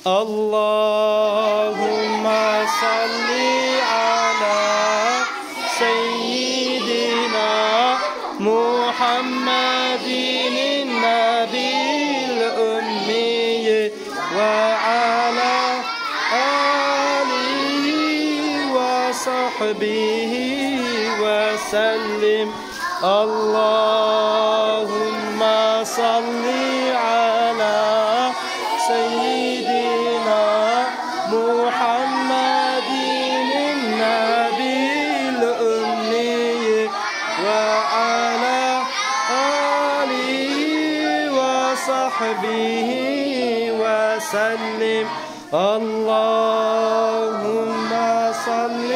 اللهم صل على سيدنا محمد النبي الأمي وعلى آله وصحبه وسلم. اللهم صل على سيدنا محمد النبي الأمي وعلى آله وصحبه وسلم. اللهم صل